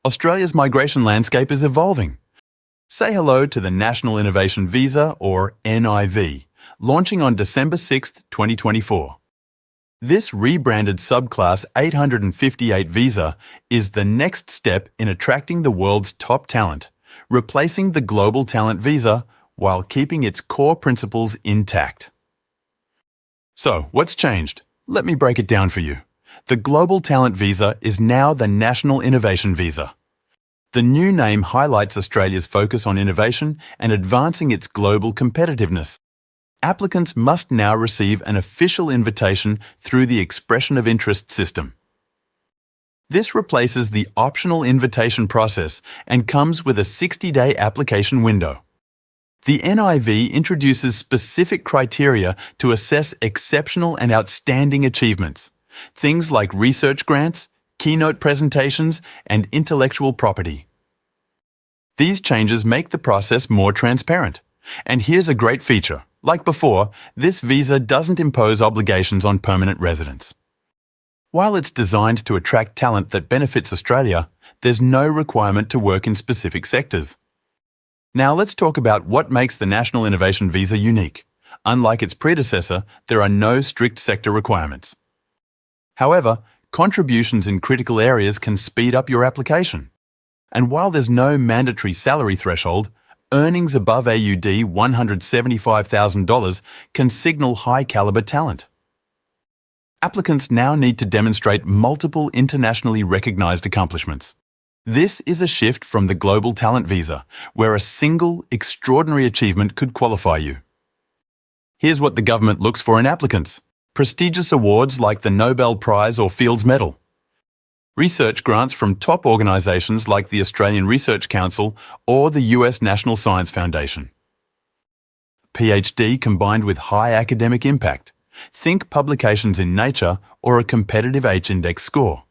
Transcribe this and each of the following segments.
Australia's migration landscape is evolving. Say hello to the National Innovation Visa, or NIV, launching on December 6, 2024. This rebranded subclass 858 visa is the next step in attracting the world's top talent, replacing the global talent visa while keeping its core principles intact. So, what's changed? Let me break it down for you. The Global Talent Visa is now the National Innovation Visa. The new name highlights Australia's focus on innovation and advancing its global competitiveness. Applicants must now receive an official invitation through the Expression of Interest system. This replaces the optional invitation process and comes with a 60-day application window. The NIV introduces specific criteria to assess exceptional and outstanding achievements, things like research grants, keynote presentations, and intellectual property. These changes make the process more transparent. And here's a great feature. Like before, this visa doesn't impose obligations on permanent residents. While it's designed to attract talent that benefits Australia, there's no requirement to work in specific sectors. Now let's talk about what makes the National Innovation Visa unique. Unlike its predecessor, there are no strict sector requirements. However, contributions in critical areas can speed up your application. And while there's no mandatory salary threshold, earnings above AUD $175,000 can signal high-caliber talent. Applicants now need to demonstrate multiple internationally recognized accomplishments. This is a shift from the Global Talent Visa, where a single, extraordinary achievement could qualify you. Here's what the government looks for in applicants: prestigious awards like the Nobel Prize or Fields Medal, research grants from top organisations like the Australian Research Council or the US National Science Foundation, PhD combined with high academic impact. Think publications in Nature or a competitive H-index score.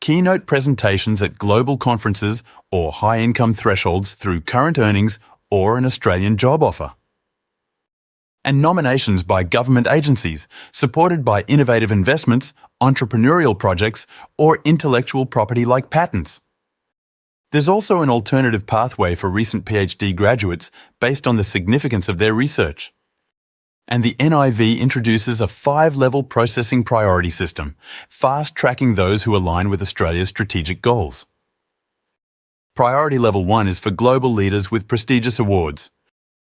Keynote presentations at global conferences or high-income thresholds through current earnings or an Australian job offer. And nominations by government agencies, supported by innovative investments, entrepreneurial projects, or intellectual property like patents. There's also an alternative pathway for recent PhD graduates based on the significance of their research. And the NIV introduces a 5-level processing priority system, fast-tracking those who align with Australia's strategic goals. Priority Level 1 is for global leaders with prestigious awards.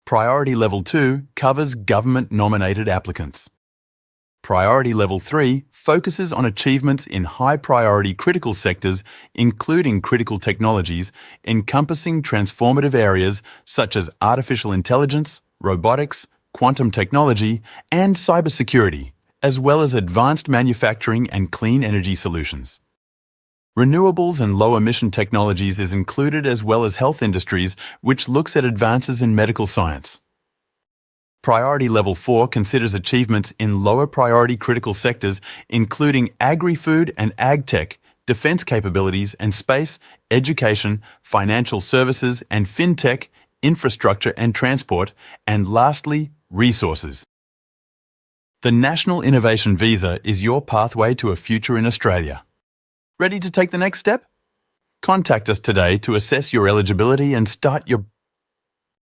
Priority Level 2 covers government-nominated applicants. Priority Level 3 focuses on achievements in high-priority critical sectors, including critical technologies, encompassing transformative areas such as artificial intelligence, robotics, quantum technology, and cybersecurity, as well as advanced manufacturing and clean energy solutions. Renewables and low-emission technologies is included, as well as health industries, which looks at advances in medical science. Priority Level 4 considers achievements in lower-priority critical sectors, including agri-food and ag-tech, defense capabilities and space, education, financial services and fintech, infrastructure and transport, and lastly, resources. The National Innovation Visa is your pathway to a future in Australia. Ready to take the next step? Contact us today to assess your eligibility and start your